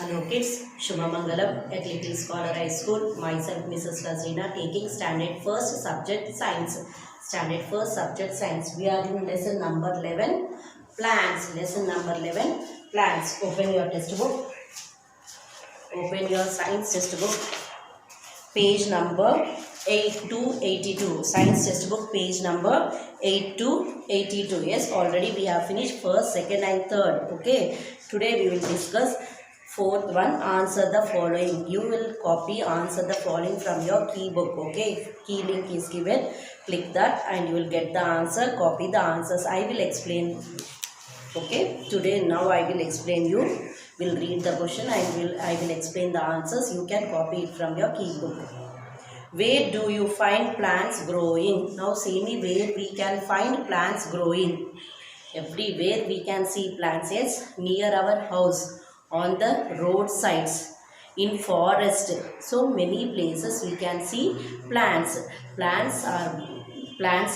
Hello kids, Shubhamangalam at Little Scholar High School. Myself Mrs. Razina taking standard first subject science. Standard first subject science. We are in lesson number 11 plants. Lesson number 11 plants. Open your textbook. Open your science textbook. Page number 8 to 82. Science textbook page number 8 to 82. Yes, already we have finished first, second and third. Okay. Today we will discuss fourth one. Answer the following. You will copy answer the following from your key book. Okay. Key link is given. Click that and you will get the answer. Copy the answers. I will explain. Okay. Today now I will explain you. Will read the question and I will explain the answers. You can copy it from your key book. Where do you find plants growing? Now see me where we can find plants growing. Everywhere we can see plants. Yes, near our house, on the roadsides, in forest. So many places we can see plants. Plants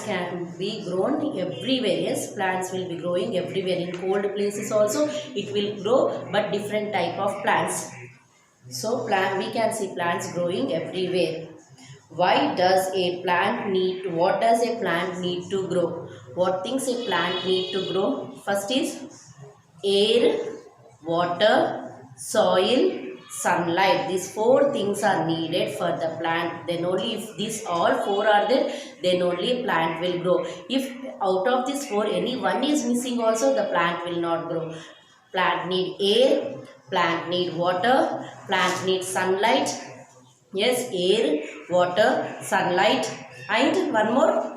can be grown everywhere. Yes, plants will be growing everywhere. In cold places also it will grow, but different type of plants. So we can see plants growing everywhere. Why does a plant need, what does a plant need to grow? What things a plant need to grow? First is air, water, soil, sunlight. These four things are needed for the plant. Then only if these all four are there, then only plant will grow. If out of these four any one is missing also, the plant will not grow. Plant need air, plant need water, plant need sunlight. Yes, air, water, sunlight and one more.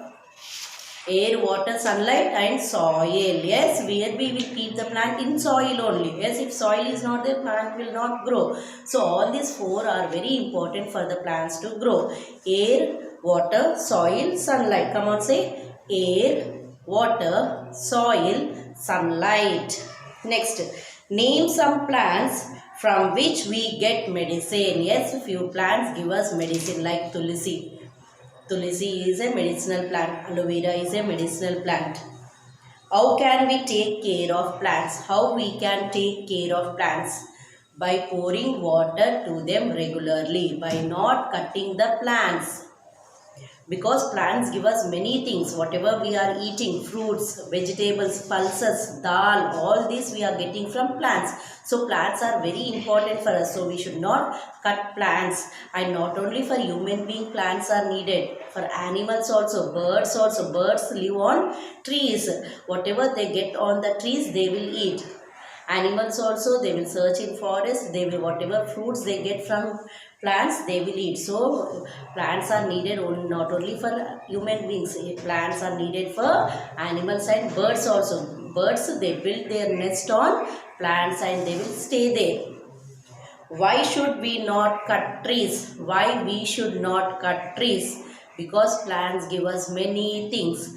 Air, water, sunlight and soil. Yes, where we will keep the plant in soil only. Yes, if soil is not there, plant will not grow. So all these four are very important for the plants to grow. Air, water, soil, sunlight. Come on, say air, water, soil, sunlight. Next, name some plants from which we get medicine. Yes, few plants give us medicine like tulsi. Tulsi is a medicinal plant. Aloe vera is a medicinal plant. How can we take care of plants? How we can take care of plants? By pouring water to them regularly. By not cutting the plants. Because plants give us many things. Whatever we are eating, fruits, vegetables, pulses, dal, all this we are getting from plants. So plants are very important for us. So we should not cut plants. And not only for human being, plants are needed. For animals also, birds also. Birds live on trees. Whatever they get on the trees, they will eat. Animals also, they will search in forest. They will, whatever fruits they get from plants, they will eat. So plants are needed not only for human beings. Plants are needed for animals and birds also. Birds, they build their nest on plants and they will stay there. Why should we not cut trees? Why we should not cut trees? Because plants give us many things.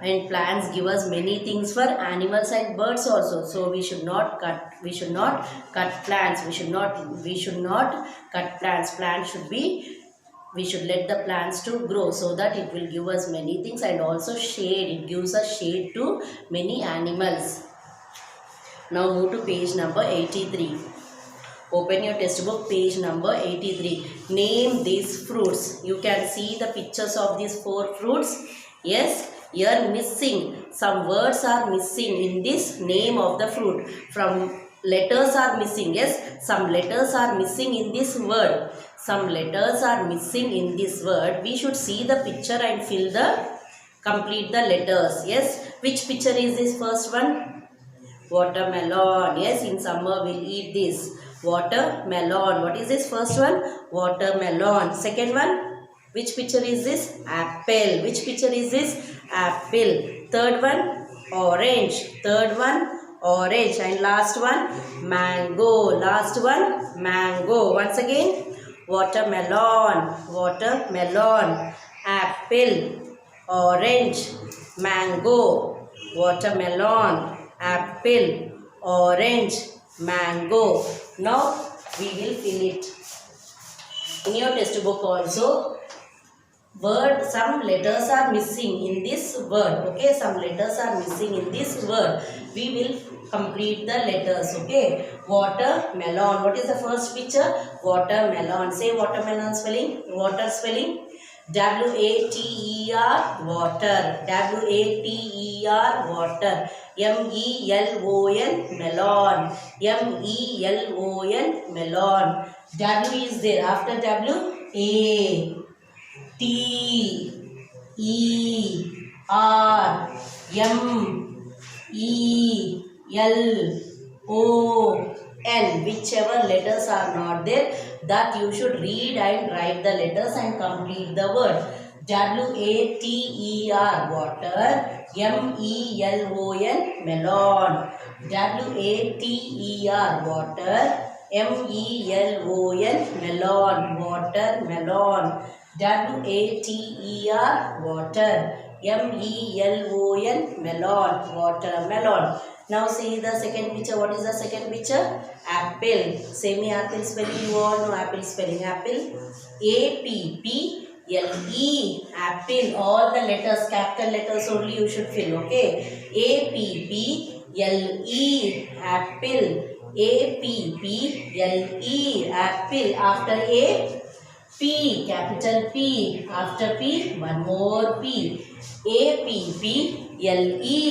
And plants give us many things for animals and birds also. So we should not cut plants. We should not cut plants. We should let the plants to grow so that it will give us many things and also shade. It gives us shade to many animals. Now move to page number 83. Open your textbook page number 83. Name these fruits. You can see the pictures of these four fruits. Yes. Here missing, some words are missing in this name of the fruit. From letters are missing. Yes, some letters are missing in this word. Some letters are missing in this word. We should see the picture and complete the letters. Yes, which picture is this first one? Watermelon. Yes, in summer we'll eat this. Watermelon. What is this first one? Watermelon. Second one? Which picture is this? Apple. Which picture is this? Apple. Third one? Orange. Third one? Orange. And last one? Mango. Last one? Mango. Once again? Watermelon. Watermelon. Apple. Orange. Mango. Watermelon. Apple. Orange. Mango. Now we will fill it. In your textbook also, some letters are missing in this word. Okay, some letters are missing in this word. We will complete the letters. Okay. Watermelon. What is the first picture? Watermelon. Say watermelon spelling. Water spelling. W-A-T-E-R, water. W-A-T-E-R, water. M-E-L-O-N, melon. M-E-L-O-N, melon. W is there. After W, A, T, E, R, M, E, L, O, N. Whichever letters are not there, that you should read and write the letters and complete the word. W-A-T-E-R, water. M-E-L-O-N, melon. W-A-T-E-R, water. M-E-L-O-N, melon. Watermelon. W-A-T-E-R, water. M-E-L-O-N, melon. Watermelon. Now see the second picture. What is the second picture? Apple. Say me apple spelling. You all know apple spelling. Apple. A-P-P-L-E. Apple. All the letters, capital letters only you should fill. Okay. A-P-P-L-E. Apple. A-P-P-L-E. Apple. After A, P. Capital P. After P, one more P. A-P-P-L-E.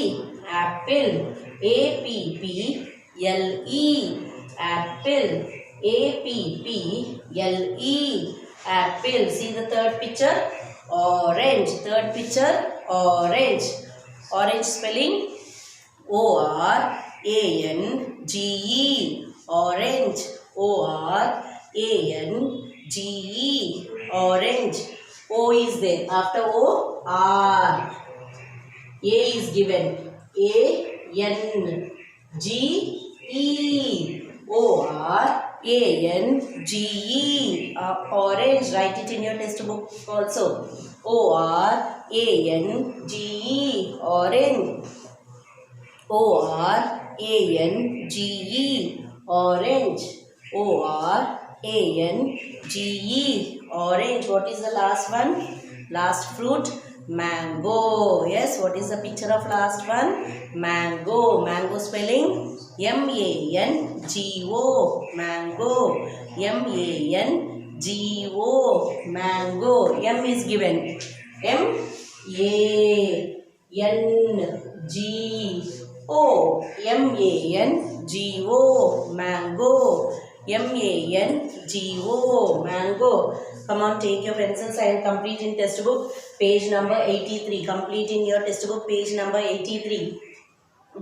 Apple. A-P-P-L-E. Apple. A-P-P-L-E. Apple. See the third picture? Orange. Third picture? Orange. Orange spelling? O-R-A-N-G-E. Orange. O-R-A-N-G-E. Orange. O is there. After O, R. A is given. A-N-G-E. O-R-A-N-G-E. Orange. Write it in your textbook also. O-R-A-N-G-E. Orange. O-R-A-N-G-E. Orange. O-R-A-N-G-E. Orange. What is the last one? Last fruit? Mango. Yes, what is the picture of last one? Mango. Mango spelling? M-A-N-G-O. Mango. M-A-N-G-O. Mango. M is given. M-A-N-G-O. M-A-N-G-O. Mango. M-A-N-G-O. Mango. Come on, take your pencils and complete in textbook page number 83. Complete in your textbook page number 83.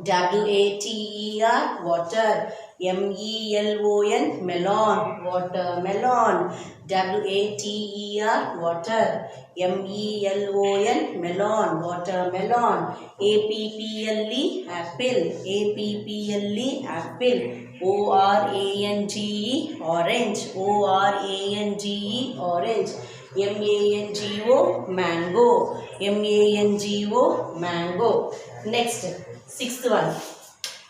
W-A-T-E-R, water. M-E-L-O-N, melon. Watermelon. W-A-T-E-R, water. M-E-L-O-N, melon. Watermelon. A-P-P-L-E, apple. A-P-P-L-E, apple. O-R-A-N-G-E, orange. O-R-A-N-G-E, orange. M-A-N-G-O, mango. M-A-N-G-O, mango. Next, sixth one.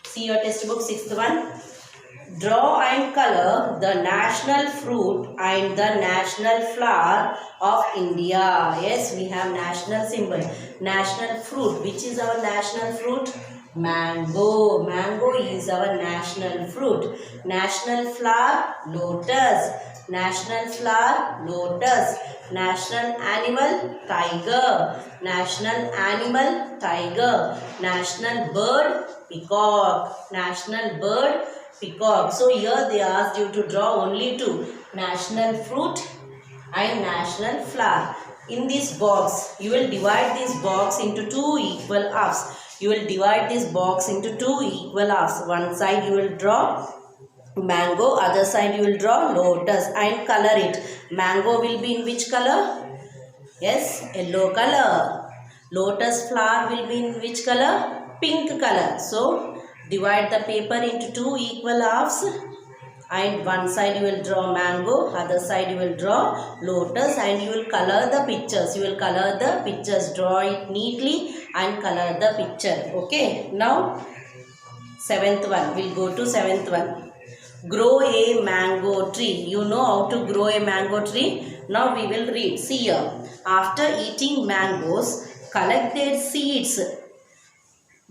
See your textbook, sixth one. Draw and color the national fruit and the national flower of India. Yes, we have national symbol. National fruit. Which is our national fruit? Mango. Mango is our national fruit. National flower? Lotus. National flower? Lotus. National animal? Tiger. National animal? Tiger. National bird? Peacock. National bird? Peacock. So here they asked you to draw only two. National fruit and national flower. In this box, you will divide this box into two equal halves. You will divide this box into two equal halves. One side you will draw mango, other side you will draw lotus and color it. Mango will be in which color? Yes, yellow color. Lotus flower will be in which color? Pink color. So, divide the paper into two equal halves and one side you will draw mango, other side you will draw lotus and you will color the pictures. You will color the pictures. Draw it neatly and color the picture. Okay. Now, seventh one. We'll go to seventh one. Grow a mango tree. You know how to grow a mango tree. Now we will read. See here. After eating mangoes, collect their seeds.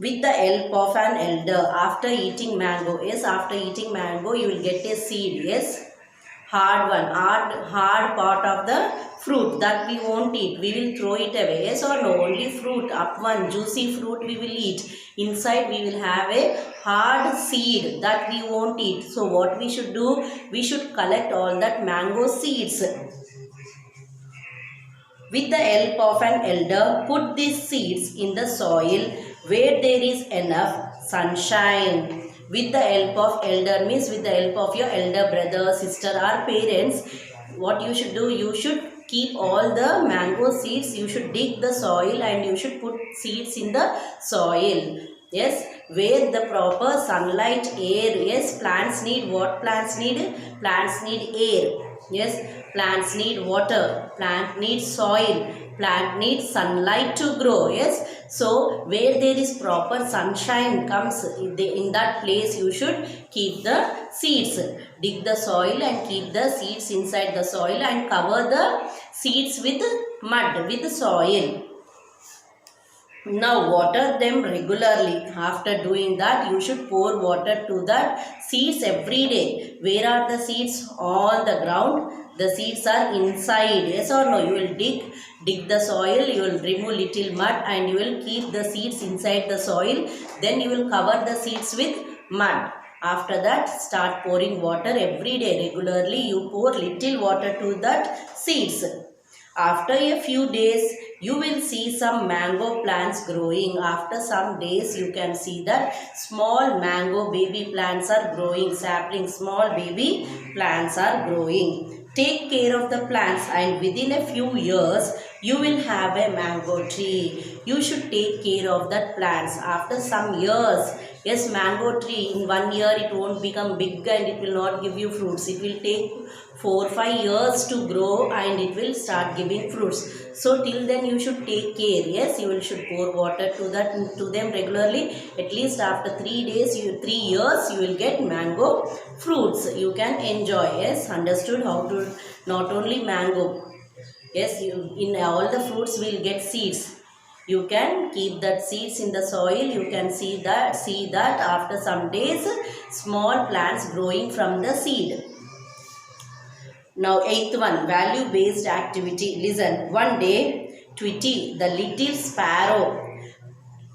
with the help of an elder. After eating mango, yes, after eating mango you will get a seed, yes, hard one, hard part of the fruit that we won't eat, we will throw it away, yes or no? Only fruit, up one juicy fruit we will eat, inside we will have a hard seed that we won't eat. So what we should do, we should collect all that mango seeds. With the help of an elder, put these seeds in the soil where there is enough sunshine. With the help of elder means with the help of your elder brother, sister or parents, what you should do, you should keep all the mango seeds, you should dig the soil and you should put seeds in the soil. Yes, where the proper sunlight, air, yes, plants need what plants need? Plants need air. Yes, plants need water, plant needs soil, plant needs sunlight to grow. Yes, so where there is proper sunshine comes, in that place you should keep the seeds. Dig the soil and keep the seeds inside the soil and cover the seeds with mud, with soil. Now water them regularly. After doing that, you should pour water to the seeds every day. Where are the seeds? On the ground. The seeds are inside. Yes or no? You will dig the soil. You will remove little mud and you will keep the seeds inside the soil. Then you will cover the seeds with mud. After that, start pouring water every day. Regularly, you pour little water to that seeds. After a few days, you will see some mango plants growing. After some days, you can see that small mango baby plants are growing. Sapling, small baby plants are growing. Take care of the plants and within a few years, you will have a mango tree. You should take care of that plants. After some years, yes, mango tree, in 1 year it won't become big and it will not give you fruits. It will take 4-5 years to grow and it will start giving fruits. So till then you should take care. Yes, you should pour water to them regularly. At least after 3 years you will get mango fruits. You can enjoy. Yes, understood how to, not only mango. Yes, in all the fruits will get seeds. You can keep that seeds in the soil. You can see that after some days small plants growing from the seed. Now 8th one, value based activity. Listen, one day Tweety, the little sparrow,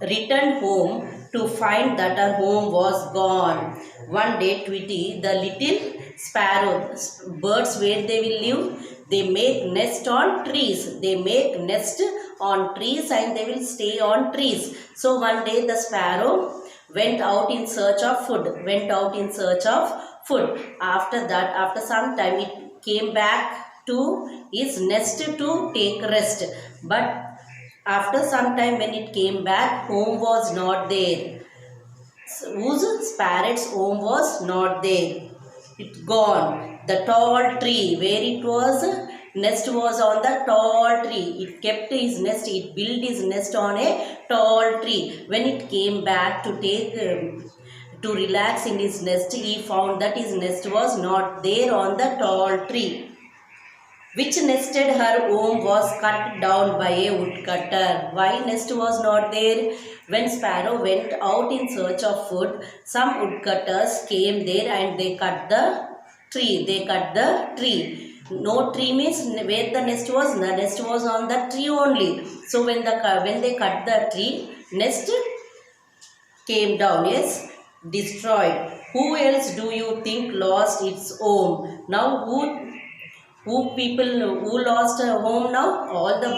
returned home to find that her home was gone. One day Tweety, the little sparrow, birds where they will live? They make nest on trees. They make nest on trees and they will stay on trees. So one day the sparrow went out in search of food. After that, after some time, it came back to his nest to take rest. But after some time when it came back, home was not there. Whose parrot's home was not there. It gone. The tall tree where it was, nest was on the tall tree. It kept his nest, it built his nest on a tall tree. When it came back to take to relax in his nest, he found that his nest was not there on the tall tree. Which nested her home was cut down by a woodcutter. Why nest was not there? When sparrow went out in search of food, some woodcutters came there and they cut the tree. No tree means where the nest was. The nest was on the tree only. So when they cut the tree, nest came down. Yes, destroyed. Who else do you think lost its home? Now who lost a home now? All the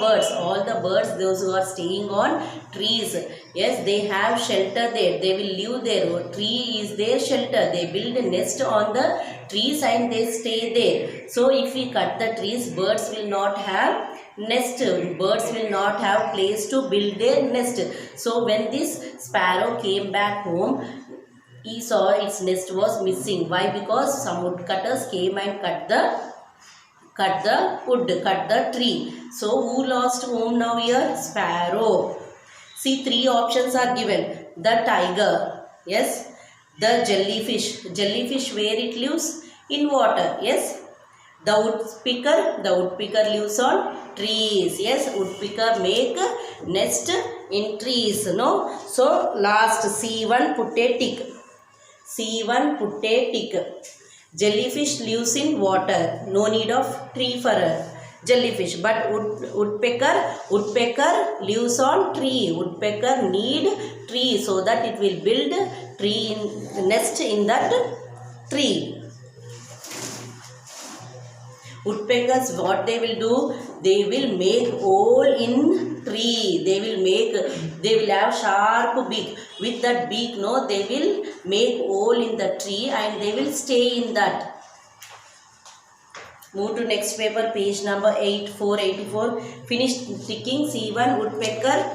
birds, those who are staying on trees. Yes, they have shelter there. They will live there. Tree is their shelter. They build a nest on the trees and they stay there. So if we cut the trees, birds will not have nest. Birds will not have place to build their nest. So when this sparrow came back home, he saw its nest was missing. Why? Because some woodcutters came and cut the tree. So who lost home now here? Sparrow. See, 3 options are given. The tiger. Yes. The jellyfish. Jellyfish, where it lives? In water. Yes. The woodpecker lives on trees. Yes. Woodpecker make nest in trees, no? So last C1 put a tick. C1 put a tick. Jellyfish lives in water. No need of tree for a jellyfish. But woodpecker lives on tree. Woodpecker need tree so that it will build nest in that tree. Woodpeckers, what they will do? They will make hole in tree. They will have sharp beak. With that beak, no, they will make hole in the tree and they will stay in that. Move to next paper, page number 484. Finish ticking C1 woodpecker.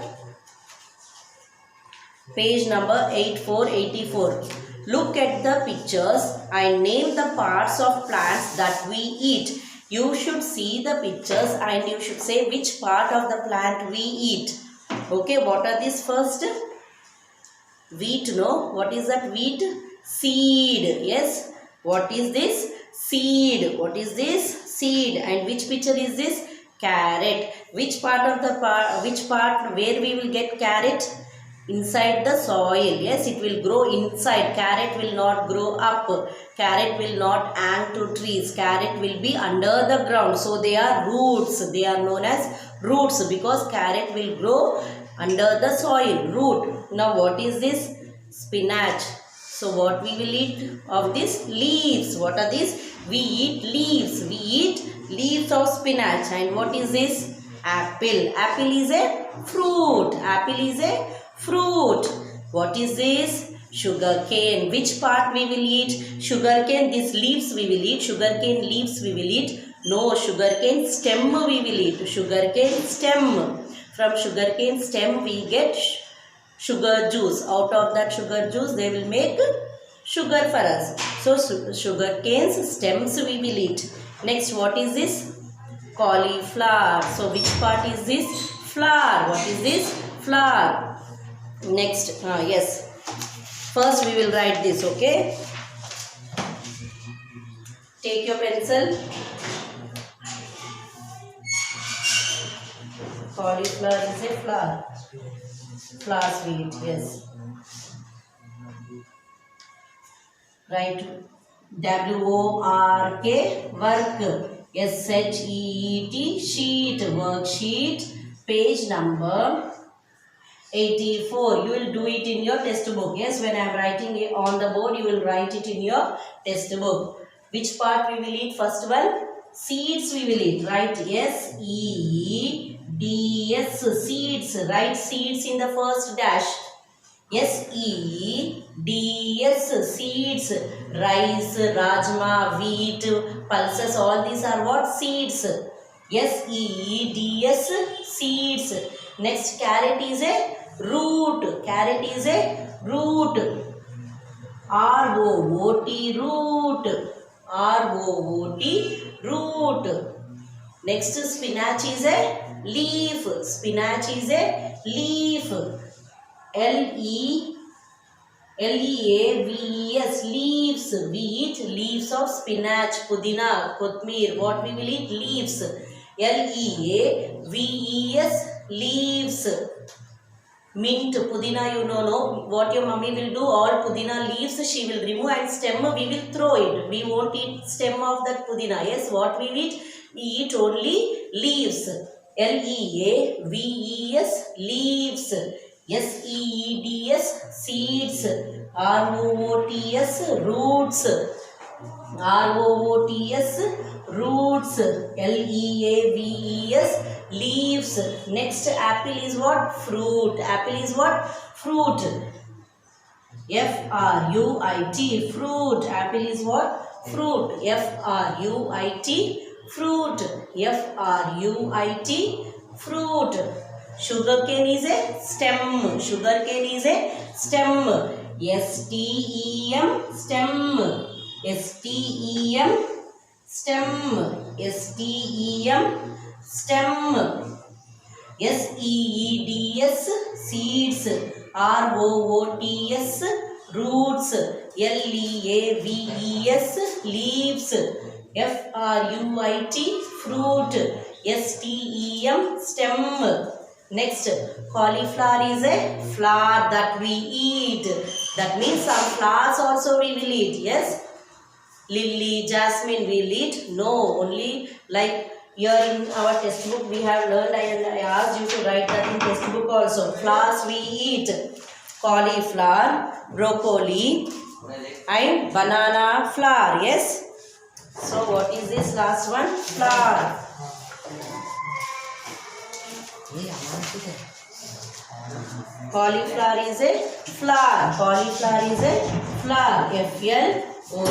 Page number 8484. Look at the pictures and name the parts of plants that we eat. You should see the pictures and you should say which part of the plant we eat. Okay, what are these first? Wheat, no? What is that wheat? Seed. Yes. What is this? Seed. What is this? Seed. And which picture is this? Carrot. Which part where we will get carrot? Inside the soil. Yes, it will grow inside. Carrot will not grow up. Carrot will not hang to trees. Carrot will be under the ground. So they are roots. They are known as roots because carrot will grow under the soil. Root. Now what is this? Spinach. So what we will eat of this? Leaves. What are these? We eat leaves. We eat leaves of spinach. And what is this? Apple. Apple is a fruit. Apple is a fruit. What is this? Sugar cane. Which part we will eat? Sugar cane. These leaves we will eat. Sugar cane leaves we will eat. No, sugar cane stem we will eat. Sugar cane stem. From sugar cane stem we get sugar juice. Out of that sugar juice they will make sugar for us. So sugar cane's stems we will eat. Next, what is this? Cauliflower. So which part is this? Flower. What is this? Flower. Next, yes. First we will write this, okay? Take your pencil. Cauliflower is a flower. Flower sweet, yes. Write W-O-R-K, work. S-H-E-E-T, sheet, worksheet, page number 84. You will do it in your textbook. Yes, when I am writing it on the board, you will write it in your textbook. Which part we will eat? First one, seeds we will eat. Write S-E-E-D-S, seeds. Write seeds in the first dash. S-E-E-D-S, seeds. Rice, rajma, wheat, pulses, all these are what? Seeds. S-E-E-D-S, seeds. Next, carrot is a root. Carrot is a root. R-O-O-T, root. R-O-O-T, root. Next, spinach is a leaf. Spinach is a leaf. L-E-A-V-E-S, leaves. We eat leaves of spinach, pudina, kothmir. What we will eat? Leaves. L-E-A-V-E-S, leaves. Mint, pudina, you know, no? What your mummy will do? All pudina leaves she will remove and stem we will throw it. We won't eat stem of that pudina. Yes, what we eat? We eat only leaves. L-E-A-V-E-S, leaves. S-E-E-D-S, seeds. R-O-O-T-S, roots. R-O-O-T-S, roots. L-E-A-V-E-S, leaves. Next, apple is what? Fruit. Apple is what? Fruit. F-R-U-I-T, fruit. Apple is what? Fruit. F-R-U-I-T, fruit. F-R-U-I-T, fruit. Sugarcane is a stem. Sugarcane is a stem. S-T-E-M, stem. S-T-E-M, stem. S-T-E-M, stem. S-E-E-D-S, seeds. R-O-O-T-S, roots. L-E-A-V-E-S, leaves. F-R-U-I-T, fruit. S-T-E-M, stem. Next, cauliflower is a flower that we eat. That means some flowers also we will eat. Yes. Lily, jasmine we will eat. No, only like here in our textbook we have learned. I asked you to write that in textbook also. Flowers we eat. Cauliflower, broccoli and banana flower. Yes. So what is this last one? Flower. Cauliflower is a flower. Cauliflower is a flower. F-L-O-W-E-R.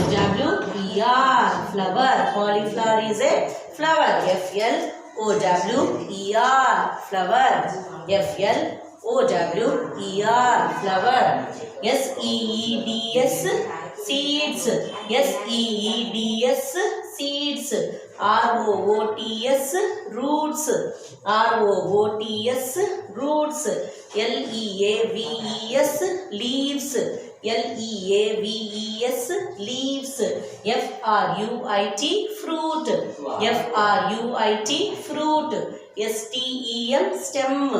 Flower. Cauliflower is a flower. F-L-O-W-E-R. Flower. F-L-O-W-E-R. Flower. S-E-E-D-S. Seeds. S-E-E-D-S. Seeds. R-O-O-T-S. Roots. R-O-O-T-S. Roots. L-E-A-V-E-S. Leaves. L-E-A-V-E-S. Leaves. F-R-U-I-T. Fruit. F-R-U-I-T. Fruit. S-T-E-M. Stem.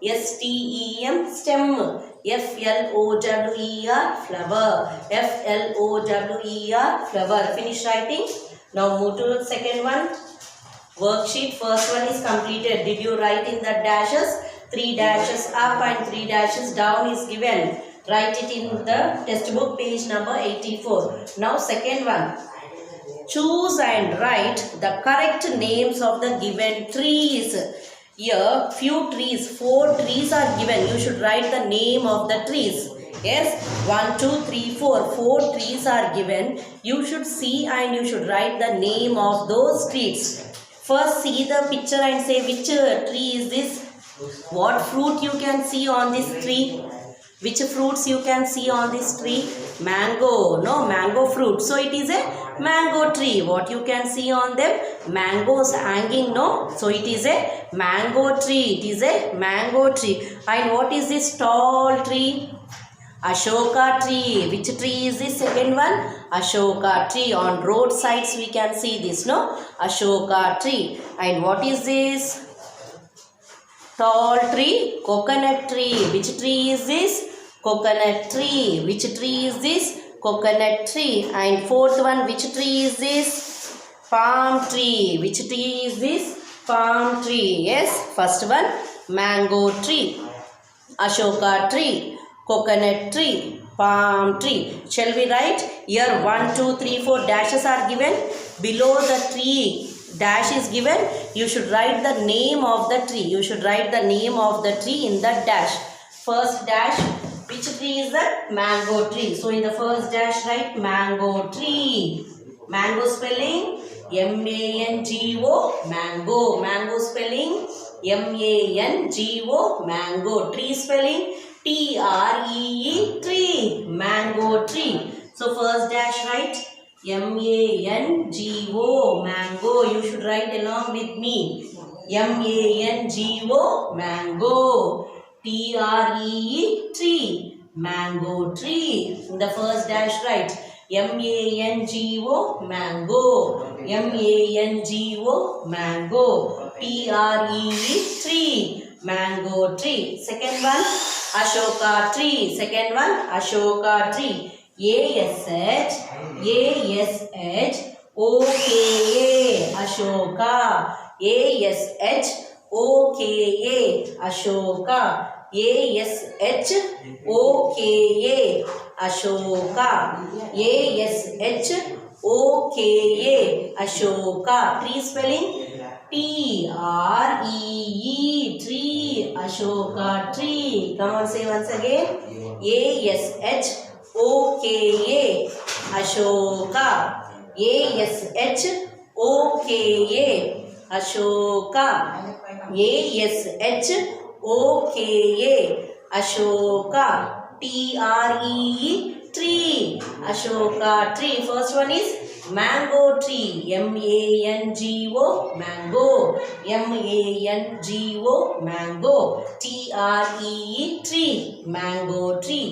S-T-E-M. Stem. F-L-O-W-E-R. Flower. F-L-O-W-E-R. Flower. Finish writing. Now move to the second one. Worksheet. First one is completed. Did you write in the dashes? 3 dashes up and 3 dashes down is given. Write it in the textbook page number 84. Now second one. Choose and write the correct names of the given trees. Here few trees, 4 trees are given. You should write the name of the trees. Yes, 1, 2, 3, 4. 4 trees are given. You should see and you should write the name of those trees. First see the picture and say which tree is this? What fruit you can see on this tree? Which fruits you can see on this tree? Mango. No, mango fruit. So it is a mango tree. What you can see on them? Mangoes hanging. No. So it is a mango tree. It is a mango tree. And what is this tall tree? Ashoka tree. Which tree is this second one? Ashoka tree. On roadsides we can see this. No. Ashoka tree. And what is this? Tall tree, coconut tree. Which tree is this? Coconut tree. Which tree is this? Coconut tree. And fourth one, which tree is this? Palm tree. Which tree is this? Palm tree. Yes. First one, mango tree, Ashoka tree, coconut tree, palm tree. Shall we write? Here 1, 2, 3, 4 dashes are given. Below the tree dash is given. You should write the name of the tree. You should write the name of the tree in the dash. First dash, which tree is that? Mango tree. So in the first dash write mango tree. Mango spelling M-A-N-G-O, mango. Mango spelling M-A-N-G-O, mango. Tree spelling T-R-E-E, tree. Mango tree. So first dash write M-A-N-G-O, mango. You should write along with me. M-A-N-G-O, mango. T-R-E-E, tree. Mango tree. In the first dash write M-A-N-G-O, mango. M-A-N-G-O, mango. T-R-E-E, tree. Mango tree. Second one, Ashoka tree. Second one, Ashoka tree. A-S-H-O-K-A, Ashoka. A-S-H-O-K-A, Ashoka. A-S-H-O-K-A, Ashoka. A-S-H-O-K-A, Ashoka. Tree spelling T-R-E-E, tree. Ashoka tree. Come on, say once again. A-S-H-O-K-A, Ashoka. A-S-H-O-K-A, Ashoka. A-S-H-O-K-A, Ashoka. T-R-E-E, tree. Ashoka tree. First one is mango tree. M-A-N-G-O, mango. M-A-N-G-O, mango. T-R-E-E, tree. Mango tree.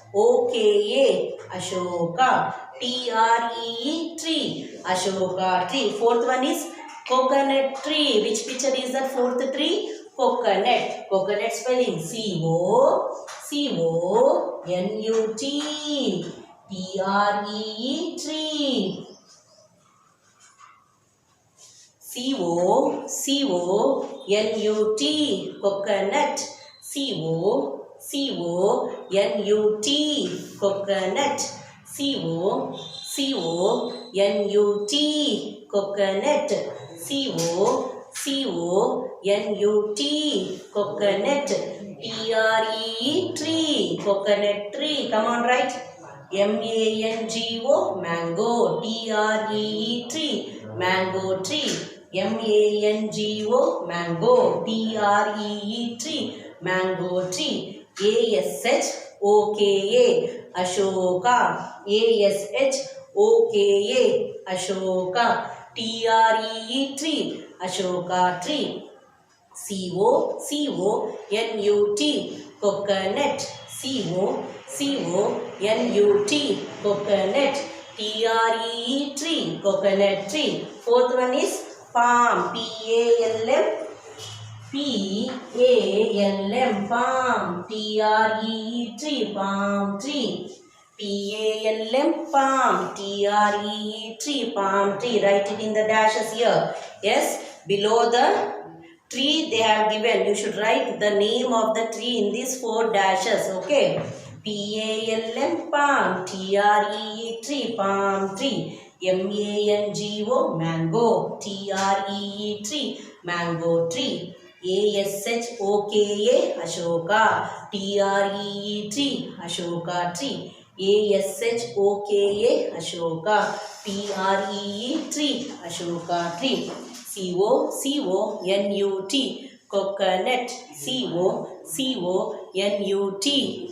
A-S-H-O-K-A, Ashoka. T-R-E-E, tree. Ashoka tree. Fourth one is coconut tree. Which picture is that fourth tree? coconut. Coconut spelling C-O-C-O-N-U-T. T-R-E-E, tree. C-O-C-O-N-U-T, coconut. C-O-C-O-N-U-T, coconut. C-O-C-O-N-U-T, coconut. C-O-C-O-N-U-T, coconut. T-R-E-E, tree, coconut tree. Come on, write. M-A-N-G-O, mango. T-R-E-E, tree, mango tree. M-A-N-G-O, mango. T-R-E-E, tree, mango tree. A-S-H-O-K-A, Ashoka. A-S-H-O-K-A, Ashoka. T-R-E-E, tree, Ashoka tree. C-O-C-O-N-U-T, coconut. C-O-C-O-N-U-T, coconut. T-R-E-E, tree, coconut tree. Fourth one is palm. P-A-L-M. P-A-L-M, palm. T-R-E-E, tree, palm tree. P-A-L-M, palm. T-R-E-E, tree, palm tree. Write it in the dashes here. Yes, below the tree they have given. You should write the name of the tree in these 4 dashes. Okay. P-A-L-M, palm. T-R-E-E, tree, palm tree. M-A-N-G-O, mango. T-R-E-E, tree, mango tree. A-S-H-O-K-A, Ashoka. T-R-E-E, tree, Ashoka tree. A-S-H-O-K-A, Ashoka. T-R-E-E, tree, Ashoka tree. C-O-C-O-N-U-T, coconut. C-O-C-O-N-U-T,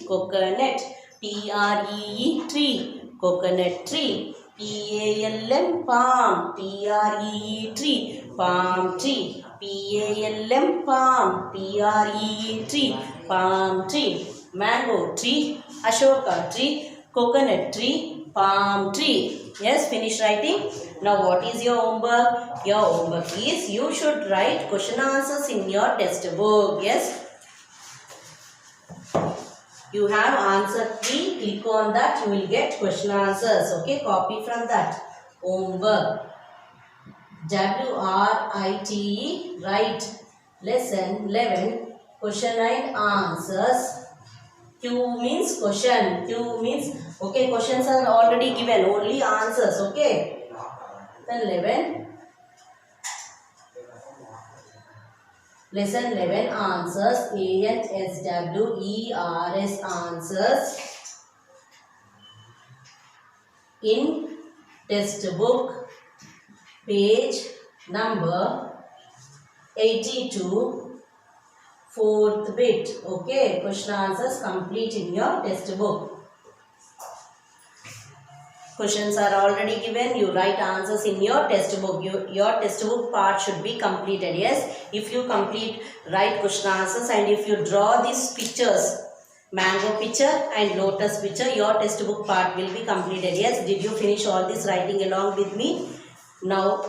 coconut. T-R-E-E, tree, coconut tree. P-A-L-M, palm. T-R-E-E, tree, palm tree. P-A-L-M, palm. T-R-E-E, tree, palm tree. Mango tree, Ashoka tree, coconut tree, palm tree. Yes, finish writing. Now what is your homework? Your homework is you should write question answers in your textbook. Yes. You have answer key. Click on that. You will get question answers. Okay. Copy from that. Homework. W-R-I-T-E. Write. Lesson 11. Question and answers. Q means question. Q means, okay, questions are already given. Only answers. Okay. Then 11. Lesson 11 answers. A-N-S-W-E-R-S answers. In textbook. Page number 82. 4th bit. Okay. Question answers complete in your textbook. Questions are already given. You write answers in your textbook. Your textbook part should be completed. Yes. If you complete, write question answers, and if you draw these pictures, mango picture and lotus picture, your textbook part will be completed. Yes. Did you finish all this writing along with me? Now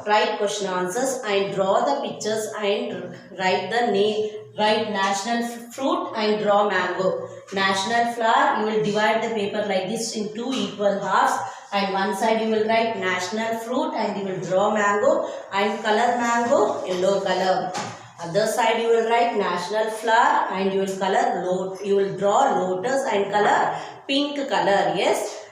write question answers and draw the pictures and write the name. Write national fruit and draw mango. National flower, you will divide the paper like this in 2 equal halves, and one side you will write national fruit and you will draw mango and color mango yellow color. Other side you will write national flower and you will draw lotus and color pink color. Yes.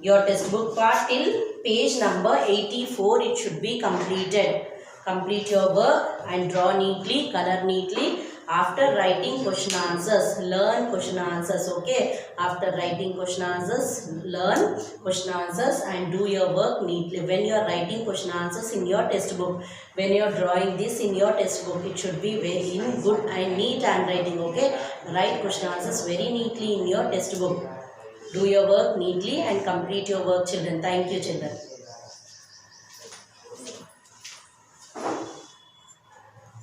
Your textbook part till page number 84 it should be completed. Complete your work and draw neatly, color neatly. After writing question answers, learn question answers. Okay. After writing question answers, learn question answers and do your work neatly. When you are writing question answers in your textbook, when you are drawing this in your textbook, it should be very good and neat handwriting. Okay. Write question answers very neatly in your textbook. Do your work neatly and complete your work, children. Thank you, children.